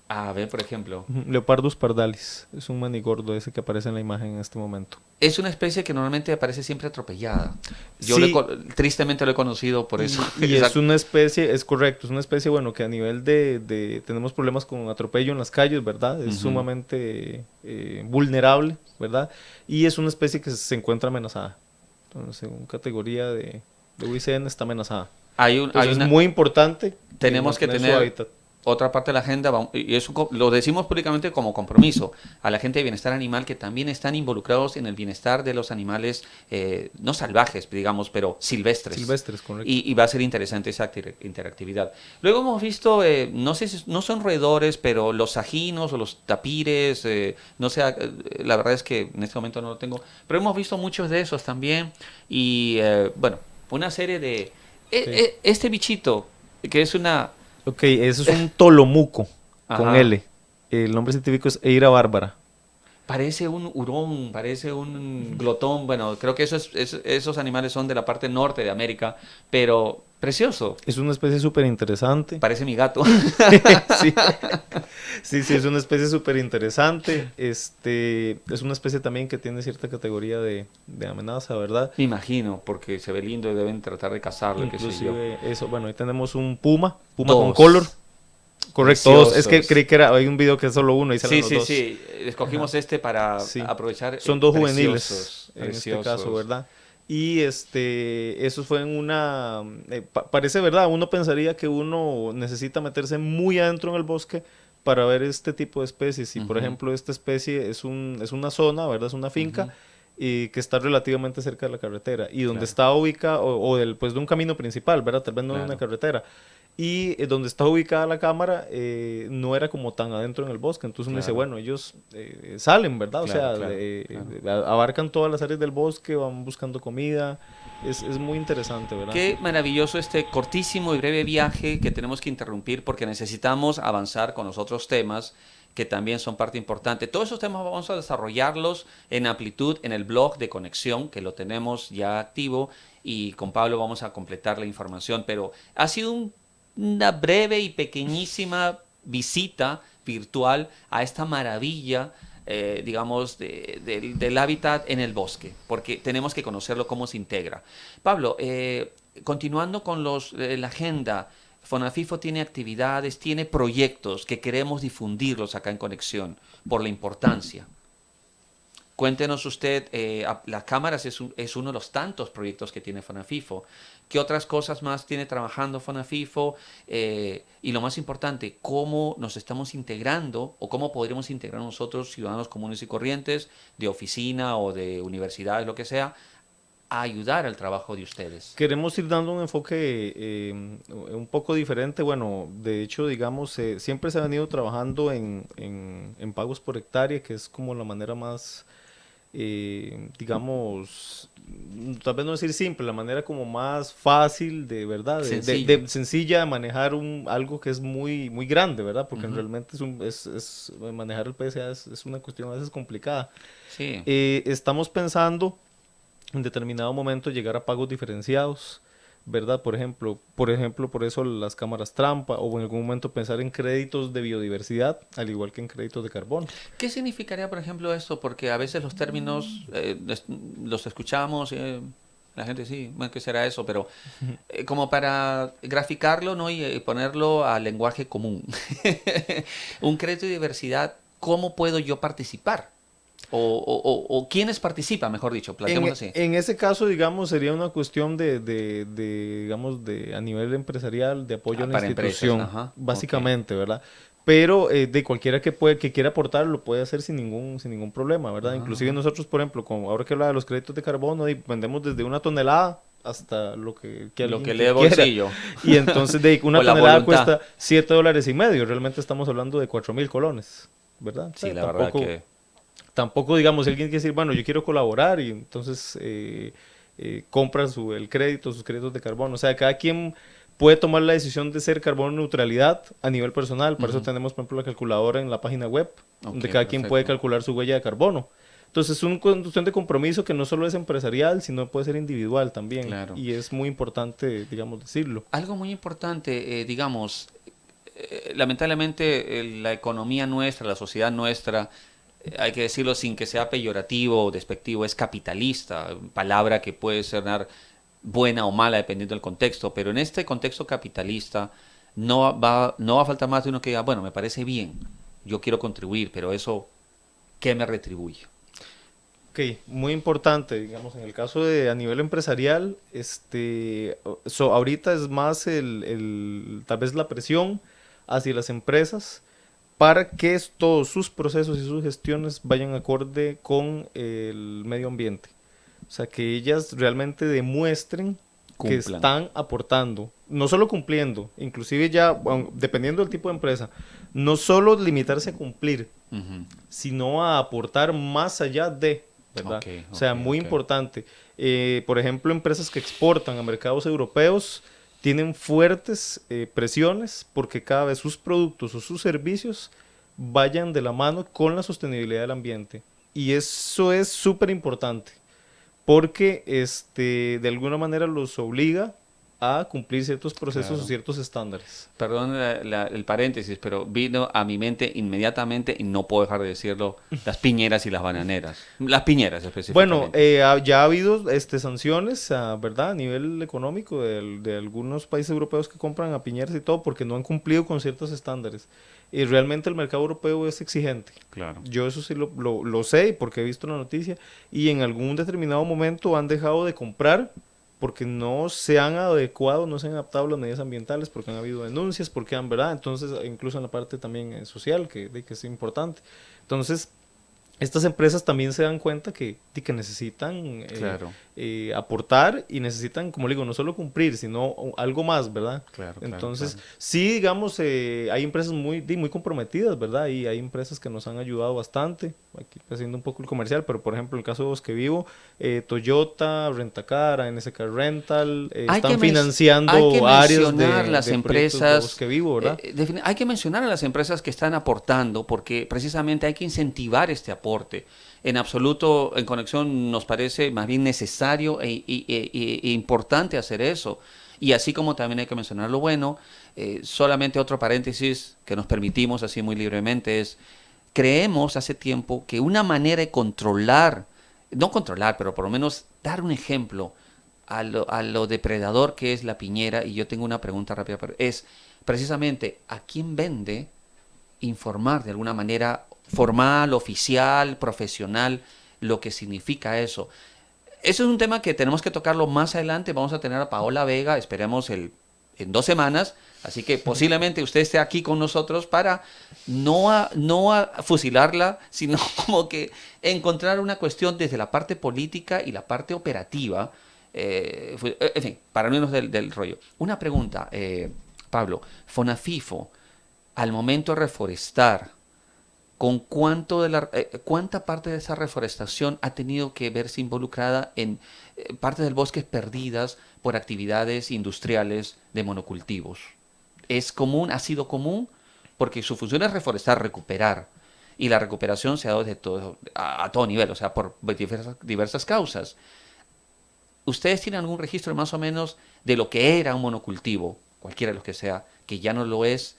A ver, por ejemplo, Leopardus pardalis, es un manigordo ese que aparece en la imagen en este momento. es una especie que normalmente aparece siempre atropellada. Yo Sí. tristemente lo he conocido por eso. Y es una especie, es correcto, es una especie, bueno, que a nivel tenemos problemas con atropello en las calles, ¿verdad? Es Ujú. sumamente vulnerable, ¿verdad? Y es una especie que se encuentra amenazada. Entonces, según categoría de UICN está amenazada. Hay Entonces, una, es muy importante tenemos que mantener su tener hábitat. otra parte de la agenda, y eso lo decimos públicamente como compromiso a la gente de bienestar animal que también están involucrados en el bienestar de los animales, no salvajes, digamos, pero silvestres. Silvestres, correcto. Y va a ser interesante esa interactividad. Luego hemos visto, no sé si no son roedores, pero los sajinos o los tapires, no sé, la verdad es que en este momento no lo tengo, pero hemos visto muchos de esos también. Y bueno, una serie de... este bichito, que es una... Ok, eso es un tolomuco con Ajá. L. El nombre científico es Eira bárbara. Parece un hurón, parece un glotón. Bueno, creo que esos animales son de la parte norte de América, pero precioso. Es una especie súper interesante. Parece mi gato. Sí. Sí, es una especie súper interesante. Es una especie también que tiene cierta categoría de amenaza, ¿verdad? Me imagino, porque se ve lindo y deben tratar de cazarlo, qué sé yo. Inclusive eso, bueno, ahí tenemos un puma con Dos. color. Correcto, dos. Es que Preciosos. creí que hay un video que es solo uno y salen Sí, los sí, dos. sí. Escogimos este para Sí. aprovechar. Son dos Preciosos, juveniles en este caso, preciosos. ¿verdad? Y eso fue en una... parece verdad, uno pensaría que uno necesita meterse muy adentro en el bosque para ver este tipo de especies. Y por Ujú. ejemplo, esta especie es una zona, ¿verdad? Es una finca y que está relativamente cerca de la carretera. Y donde Claro. está ubicada, pues de un camino principal, ¿verdad? Tal vez no de una Claro. carretera. Y donde está ubicada la cámara no era como tan adentro en el bosque. Entonces uno dice, Claro. bueno, ellos salen, ¿verdad? Claro, o sea, claro, claro. abarcan todas las áreas del bosque, van buscando comida. Es muy interesante, ¿verdad? Qué maravilloso este cortísimo y breve viaje que tenemos que interrumpir porque necesitamos avanzar con los otros temas que también son parte importante. Todos esos temas vamos a desarrollarlos en amplitud en el blog de Conexión, que lo tenemos ya activo, y con Pablo vamos a completar la información, pero ha sido una breve y pequeñísima visita virtual a esta maravilla, digamos, del hábitat en el bosque, porque tenemos que conocerlo cómo se integra. Pablo, continuando con la agenda, Fonafifo tiene actividades, tiene proyectos que queremos difundirlos acá en Conexión por la importancia. Cuéntenos usted, las cámaras es uno de los tantos proyectos que tiene Fonafifo. ¿Qué otras cosas más tiene trabajando Fonafifo? Y lo más importante, ¿cómo nos estamos integrando o cómo podríamos integrar nosotros, ciudadanos comunes y corrientes, de oficina o de universidades, lo que sea, a ayudar al trabajo de ustedes? Queremos ir dando un enfoque un poco diferente. Bueno, de hecho, digamos, siempre se ha venido trabajando en pagos por hectárea, que es como la manera más, digamos, tal vez no decir simple, la manera como más fácil de verdad, Sencilla. sencilla de manejar algo que es muy, muy grande, ¿verdad? Porque Ujú. realmente manejar el PSA es una cuestión a veces complicada. Sí. Estamos pensando en determinado momento llegar a pagos diferenciados, ¿verdad? Por ejemplo, por eso las cámaras trampa, o en algún momento pensar en créditos de biodiversidad, al igual que en créditos de carbono. ¿Qué significaría, por ejemplo, esto? Porque a veces los términos los escuchamos. La gente sí, bueno, ¿qué será eso? Pero como para graficarlo, ¿no? Y ponerlo a lenguaje común. Un crédito de diversidad, ¿cómo puedo yo participar? O quiénes participan, mejor dicho, planteémoslo así. En ese caso, digamos, sería una cuestión digamos, a nivel empresarial, de apoyo a la Para institución, empresas, ajá, básicamente, ¿verdad? Pero de cualquiera que quiera aportar lo puede hacer sin ningún problema, ¿verdad? Inclusive nosotros, por ejemplo, ahora que habla de los créditos de carbono, vendemos desde 1 tonelada hasta lo que Lo alguien que le dé quiera. bolsillo. Y entonces una O la tonelada voluntad. cuesta $7.50, realmente estamos hablando de 4.000 colones, ¿verdad? O Sí, sea, la verdad que... tampoco, digamos, si alguien quiere decir, bueno, yo quiero colaborar y entonces compra el crédito, sus créditos de carbono. O sea, cada quien puede tomar la decisión de ser carbono neutralidad a nivel personal. Por eso tenemos, por ejemplo, la calculadora en la página web, donde cada quien puede perfecto. calcular su huella de carbono. Entonces, es una cuestión de compromiso que no solo es empresarial, sino puede ser individual también. Claro. Y es muy importante, digamos, decirlo. Algo muy importante, digamos, lamentablemente la economía nuestra, la sociedad nuestra, hay que decirlo sin que sea peyorativo o despectivo, es capitalista, palabra que puede sonar buena o mala dependiendo del contexto, pero en este contexto capitalista no va a faltar más de uno que diga, bueno, me parece bien, yo quiero contribuir, pero eso, ¿qué me retribuye? Ok, muy importante, digamos, en el caso de a nivel empresarial, ahorita es más tal vez la presión hacia las empresas para que todos sus procesos y sus gestiones vayan acorde con el medio ambiente. O sea, que ellas realmente demuestren que Cumplan. están aportando, no solo cumpliendo, inclusive ya, dependiendo del tipo de empresa, no solo limitarse a cumplir, sino a aportar más allá de, ¿verdad? O sea, muy importante. Por ejemplo, empresas que exportan a mercados europeos tienen fuertes presiones porque cada vez sus productos o sus servicios vayan de la mano con la sostenibilidad del ambiente. Y eso es súper importante porque de alguna manera los obliga a cumplir ciertos procesos Claro. o ciertos estándares. Perdón el paréntesis, pero vino a mi mente inmediatamente, y no puedo dejar de decirlo, las piñeras y las bananeras. Las piñeras Bueno, específicamente. ya ha habido sanciones, ¿verdad? A nivel económico de algunos países europeos que compran a piñeras y todo porque no han cumplido con ciertos estándares. Y realmente el mercado europeo es exigente. Claro. Yo eso sí lo sé porque he visto la noticia y en algún determinado momento han dejado de comprar porque no se han adecuado, no se han adaptado a las medidas ambientales, porque han habido denuncias, porque han, ¿verdad? Entonces, incluso en la parte también social, que es importante. Entonces, estas empresas también se dan cuenta que necesitan Claro. aportar y necesitan, como le digo, no solo cumplir, sino algo más, ¿verdad? Claro, Entonces, claro. sí, digamos, hay empresas muy comprometidas, ¿verdad? Y hay empresas que nos han ayudado bastante, aquí haciendo un poco el comercial, pero por ejemplo, en el caso de Bosque Vivo, Toyota, Rentacar, NSK Rental, están financiando hay que áreas mencionar de las proyectos de empresas, Bosque Vivo, ¿verdad? hay que mencionar a las empresas que están aportando, porque precisamente hay que incentivar este aporte. En absoluto, en Conexión nos parece más bien necesario e importante hacer eso. Y así como también hay que mencionar lo bueno, solamente otro paréntesis que nos permitimos así muy libremente es, creemos hace tiempo que una manera de controlar, no controlar, pero por lo menos dar un ejemplo a lo depredador que es la piñera, y yo tengo una pregunta rápida, es precisamente a quién vende informar de alguna manera formal, oficial, profesional, lo que significa eso. Eso es un tema que tenemos que tocarlo más adelante. Vamos a tener a Paola Vega, esperemos en 2 semanas, así que posiblemente usted esté aquí con nosotros para no a fusilarla, sino como que encontrar una cuestión desde la parte política y la parte operativa, en fin, para no irnos del rollo. Una pregunta, Pablo, Fonafifo, al momento de reforestar, ¿con cuánta parte de esa reforestación ha tenido que verse involucrada en partes del bosque perdidas por actividades industriales de monocultivos? ¿Es común? ¿Ha sido común? Porque su función es reforestar, recuperar. Y la recuperación se ha dado a todo nivel, o sea, por diversas causas. ¿Ustedes tienen algún registro más o menos de lo que era un monocultivo, cualquiera de los que sea, que ya no lo es,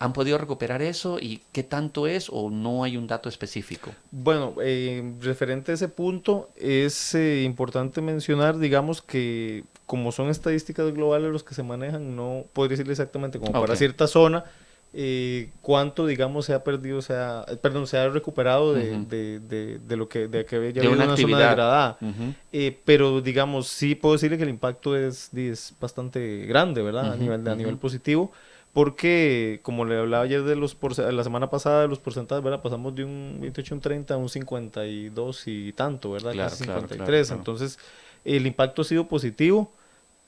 ¿Han podido recuperar eso y qué tanto es o no hay un dato específico? Bueno, referente a ese punto, es importante mencionar, digamos, que como son estadísticas globales los que se manejan, no podría decirle exactamente como para Ok. cierta zona cuánto, digamos, se ha perdido, perdón, se ha recuperado Ujú. de lo que ya había De habido una una zona actividad. degradada. Ujú, Pero digamos, sí puedo decirle que el impacto es bastante grande, ¿verdad? ujú, A nivel ujú. positivo, porque como le hablaba ayer la semana pasada de los porcentajes, ¿verdad? Pasamos de un 28, un 30 a un 52 y tanto, ¿verdad? Claro, Casi claro, claro, 53. claro. Entonces, el impacto ha sido positivo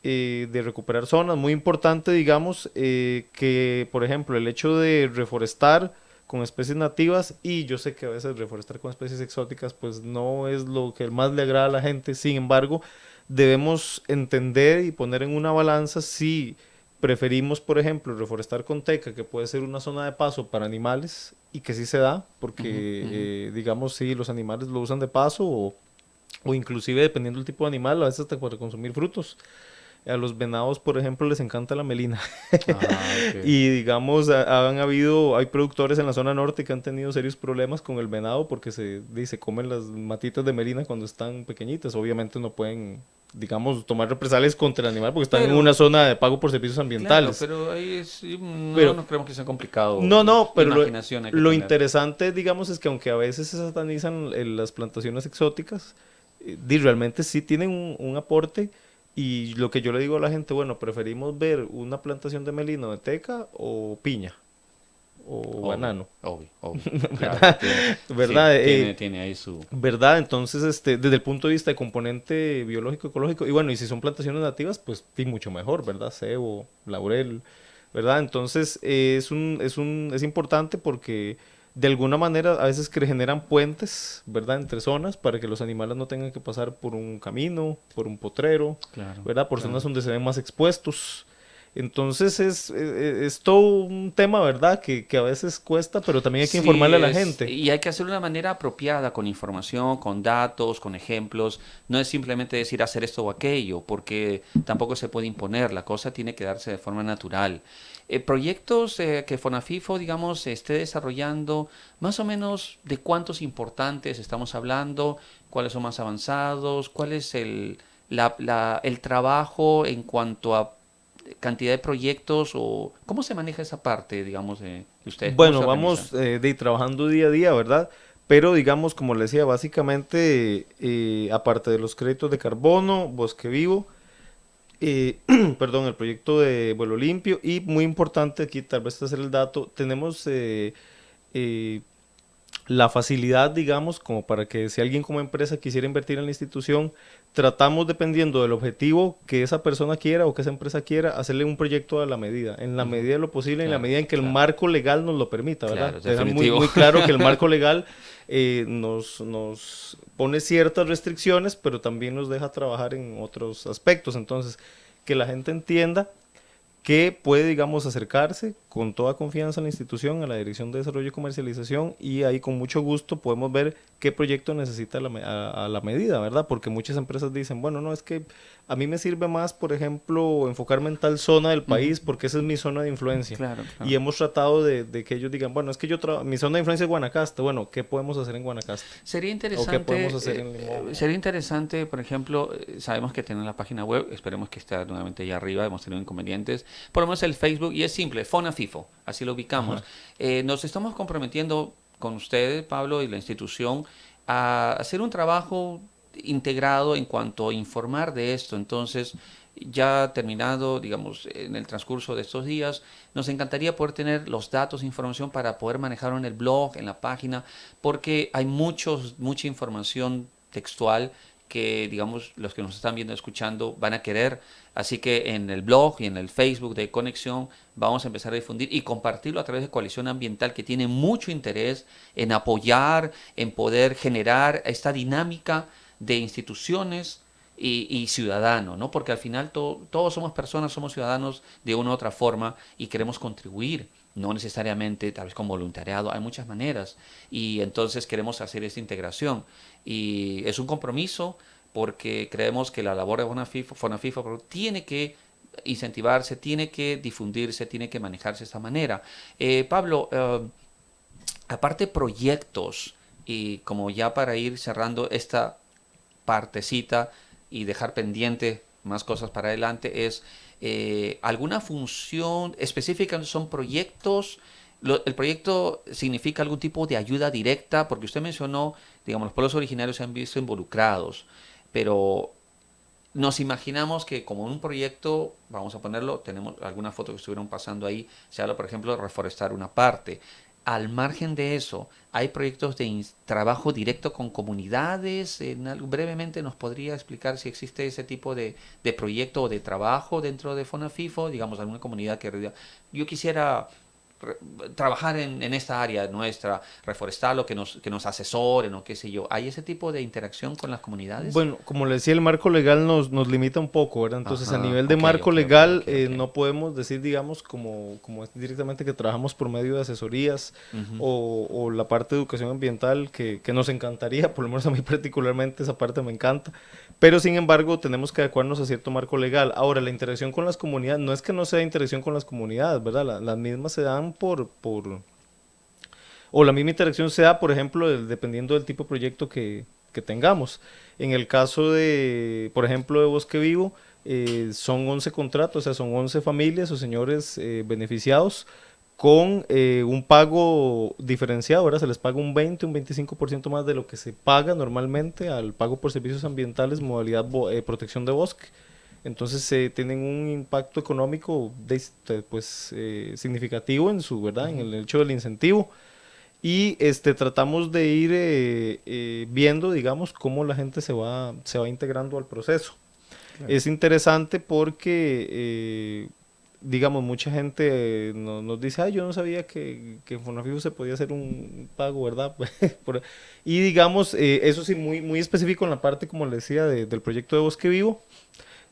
de recuperar zonas. Muy importante, digamos, que, por ejemplo, el hecho de reforestar con especies nativas, y yo sé que a veces reforestar con especies exóticas, pues no es lo que más le agrada a la gente. Sin embargo, debemos entender y poner en una balanza si preferimos, por ejemplo, reforestar con teca, que puede ser una zona de paso para animales, y que sí se da, porque, Ujú, ujú. digamos, sí, los animales lo usan de paso, o inclusive dependiendo del tipo de animal, a veces hasta para consumir frutos. A los venados, por ejemplo, les encanta la melina. Ah, ok. Y digamos, hay productores en la zona norte que han tenido serios problemas con el venado porque se comen las matitas de melina cuando están pequeñitas. Obviamente no pueden, digamos, tomar represalias contra el animal porque están en Pero, una zona de pago por servicios claro, ambientales. pero ahí sí, no Pero nos creemos que sea complicado. no, no, pero Imaginación hay que lo tener. interesante, digamos, es que aunque a veces se satanizan las plantaciones exóticas, realmente sí tienen un aporte. Y lo que yo le digo a la gente, bueno, preferimos ver una plantación de melino de teca o piña o Obvio, banano, obvio, obvio. Claro, tiene, sí, ¿verdad? tiene ahí su... ¿Verdad? Entonces, desde el punto de vista de componente biológico, ecológico, y bueno, y si son plantaciones nativas, pues sí, mucho mejor, ¿verdad? Cebo, laurel, ¿verdad? Entonces, es importante porque de alguna manera a veces que generan puentes, ¿verdad? Entre zonas para que los animales no tengan que pasar por un camino, por un potrero, Claro, ¿verdad? Por zonas claro. donde se ven más expuestos. Entonces es todo un tema, ¿verdad? Que a veces cuesta, pero también hay que Sí, informarle a la gente. y hay que hacerlo de una manera apropiada, con información, con datos, con ejemplos. No es simplemente decir hacer esto o aquello, porque tampoco se puede imponer. La cosa tiene que darse de forma natural. Proyectos que Fonafifo, digamos, esté desarrollando, más o menos de cuántos importantes estamos hablando, cuáles son más avanzados, cuál es el trabajo en cuanto a cantidad de proyectos o cómo se maneja esa parte, digamos, de ustedes, cómo se Bueno, organizan. vamos trabajando día a día, ¿verdad? Pero digamos, como le decía, básicamente, aparte de los créditos de carbono, Bosque Vivo, perdón, el proyecto de Vuelo Limpio, y muy importante aquí, tal vez este es el dato, tenemos eh, la facilidad, digamos, como para que si alguien como empresa quisiera invertir en la institución, tratamos, dependiendo del objetivo que esa persona quiera o que esa empresa quiera, hacerle un proyecto a la medida, en la Ujú. medida de lo posible, en la Claro, medida en que el claro, marco legal nos lo permita, ¿verdad? claro, Dejar muy, definitivo. muy claro que el marco legal nos pone ciertas restricciones, pero también nos deja trabajar en otros aspectos. Entonces, que la gente entienda que puede, digamos, acercarse con toda confianza a la institución, a la Dirección de Desarrollo y Comercialización, y ahí con mucho gusto podemos ver qué proyecto necesita a la medida, ¿verdad? Porque muchas empresas dicen, bueno, no, es que a mí me sirve más, por ejemplo, enfocarme en tal zona del Ujú. país porque esa es mi zona de influencia. Claro, Y claro. hemos tratado de que ellos digan, bueno, es que mi zona de influencia es Guanacaste, bueno, ¿qué podemos hacer en Guanacaste? Sería ¿O qué podemos hacer interesante, en Limón? sería interesante, por ejemplo, sabemos que tienen la página web, esperemos que esté nuevamente allá arriba, hemos tenido inconvenientes, ponemos el Facebook y es simple, Fonafifo, así lo ubicamos. Ajá. Nos estamos comprometiendo con ustedes, Pablo, y la institución a hacer un trabajo integrado en cuanto a informar de esto. Entonces, ya terminado, digamos, en el transcurso de estos días, nos encantaría poder tener los datos, información para poder manejarlo en el blog, en la página, porque hay mucha información textual que, digamos, los que nos están viendo, escuchando, van a querer. Así que en el blog y en el Facebook de Conexión vamos a empezar a difundir y compartirlo a través de Coalición Ambiental, que tiene mucho interés en apoyar, en poder generar esta dinámica de instituciones y ciudadano, ¿no? Porque al final todos somos personas, somos ciudadanos de una u otra forma y queremos contribuir, no necesariamente tal vez con voluntariado, hay muchas maneras y entonces queremos hacer esta integración y es un compromiso porque creemos que la labor de Fonafifo tiene que incentivarse, tiene que difundirse, tiene que manejarse de esta manera. Pablo, aparte proyectos, y como ya para ir cerrando esta partecita y dejar pendiente más cosas para adelante, es alguna función específica, son proyectos. ¿El proyecto significa algún tipo de ayuda directa? Porque usted mencionó, digamos, los pueblos originarios se han visto involucrados, pero nos imaginamos que como un proyecto, vamos a ponerlo, tenemos algunas fotos que estuvieron pasando ahí, se habla, por ejemplo, de reforestar una parte. Al margen de eso, ¿hay proyectos de trabajo directo con comunidades? Brevemente nos podría explicar si existe ese tipo de proyecto o de trabajo dentro de FONAFIFO, digamos, alguna comunidad que yo quisiera trabajar en esta área nuestra, reforestarlo, que nos asesoren o qué sé yo. ¿Hay ese tipo de interacción con las comunidades? Bueno, como le decía, el marco legal nos limita un poco, ¿verdad? Entonces, Ajá, a nivel de ok, marco ok, legal, ok, ok. no podemos decir, digamos, como es directamente que trabajamos por medio de asesorías o la parte de educación ambiental, que nos encantaría, por lo menos a mí particularmente esa parte me encanta, pero sin embargo tenemos que adecuarnos a cierto marco legal. Ahora, la interacción con las comunidades, no es que no sea interacción con las comunidades, ¿verdad? Las mismas se dan o la misma interacción se da, por ejemplo, dependiendo del tipo de proyecto que tengamos. En el caso de, por ejemplo, de Bosque Vivo, son 11 contratos, o sea, son 11 familias o señores beneficiados con un pago diferenciado, ¿verdad? Se les paga un 20, un 25% más de lo que se paga normalmente al pago por servicios ambientales, modalidad protección de bosque. Entonces tienen un impacto económico significativo en su, ¿verdad? En el hecho del incentivo. Y tratamos de ir viendo, digamos, cómo la gente se va integrando al proceso. Claro. Es interesante porque, digamos, mucha gente nos dice, yo no sabía que en FONAFIFO se podía hacer un pago, ¿verdad? Y digamos, eso sí, muy, muy específico en la parte, como le decía, del proyecto de Bosque Vivo,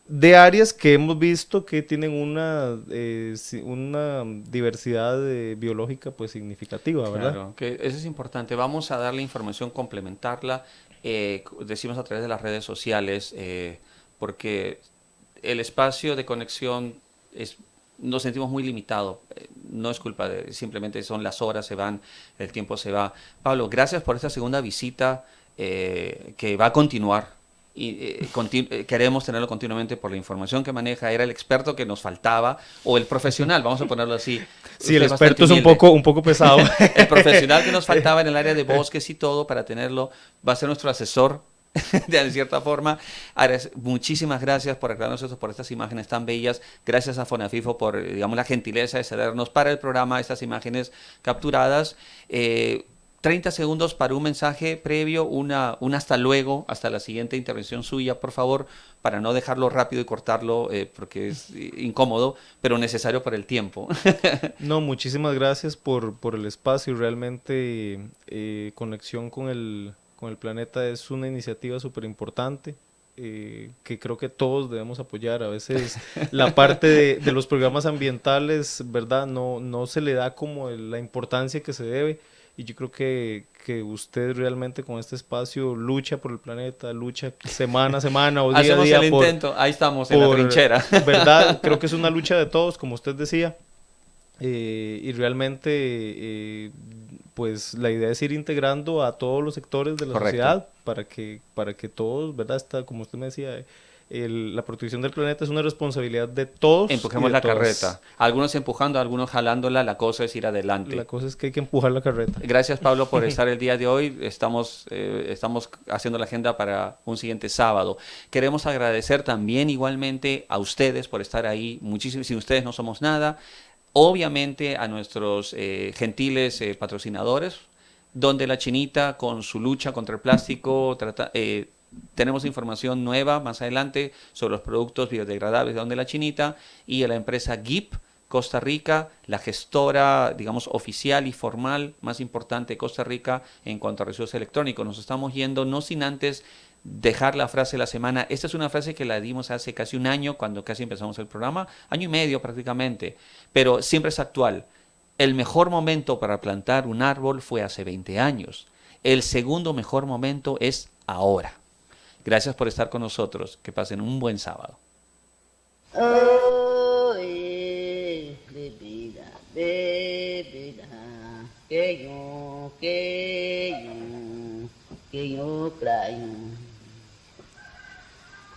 de áreas que hemos visto que tienen una diversidad biológica pues significativa, ¿verdad? Claro, que eso es importante. Vamos a darle información, complementarla, decimos a través de las redes sociales, porque el espacio de conexión nos sentimos muy limitado. No es culpa simplemente son las horas, se van, el tiempo se va. Pablo, gracias por esta segunda visita que va a continuar. Y queremos tenerlo continuamente por la información que maneja. Era el experto que nos faltaba, o el profesional, vamos a ponerlo así. Sí, el experto es un poco pesado. El profesional que nos faltaba en el área de bosques y todo, para tenerlo, va a ser nuestro asesor de cierta forma. Ahora, muchísimas gracias por aclararnos eso, por estas imágenes tan bellas. Gracias a FONAFIFO por, digamos, la gentileza de cedernos para el programa estas imágenes capturadas. 30 segundos para un mensaje previo, un hasta luego, hasta la siguiente intervención suya, por favor, para no dejarlo rápido y cortarlo, porque es incómodo, pero necesario para el tiempo. No, muchísimas gracias por el espacio. Realmente Conexión con el Planeta es una iniciativa súper importante. Que creo que todos debemos apoyar. A veces la parte de los programas ambientales, ¿verdad? No se le da como la importancia que se debe. Y yo creo que usted realmente con este espacio lucha por el planeta, lucha semana a semana o día a día. Hacemos el intento, ahí estamos en la trinchera. ¿Verdad? Creo que es una lucha de todos, como usted decía. Y realmente, pues la idea es ir integrando a todos los sectores de la sociedad para que todos, ¿verdad? Está, como usted me decía, la protección del planeta es una responsabilidad de todos. Empujemos la carreta. Algunos empujando, algunos jalándola. La cosa es ir adelante. La cosa es que hay que empujar la carreta. Gracias, Pablo, por estar el día de hoy. Estamos haciendo la agenda para un siguiente sábado. Queremos agradecer también igualmente a ustedes por estar ahí. Muchísimo. Sin ustedes no somos nada. Obviamente a nuestros gentiles patrocinadores, donde la Chinita con su lucha contra el plástico tenemos información nueva más adelante sobre los productos biodegradables de donde la Chinita, y a la empresa GIP Costa Rica, la gestora, digamos, oficial y formal más importante de Costa Rica en cuanto a residuos electrónicos. Nos estamos yendo, no sin antes dejar la frase de la semana. Esta es una frase que la dimos hace casi un año, cuando casi empezamos el programa, año y medio prácticamente, pero siempre es actual. El mejor momento para plantar un árbol fue hace 20 años. El segundo mejor momento es ahora. Gracias por estar con nosotros. Que pasen un buen sábado. bebida, que yo crayo.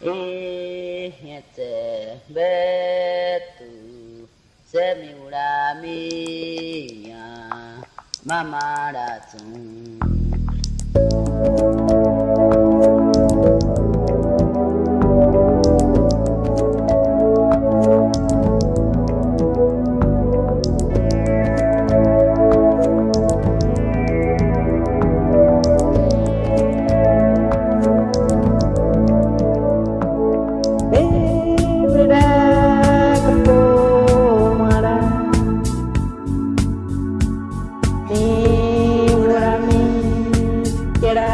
Este betu, se mi ura mía, mamarazón. Kera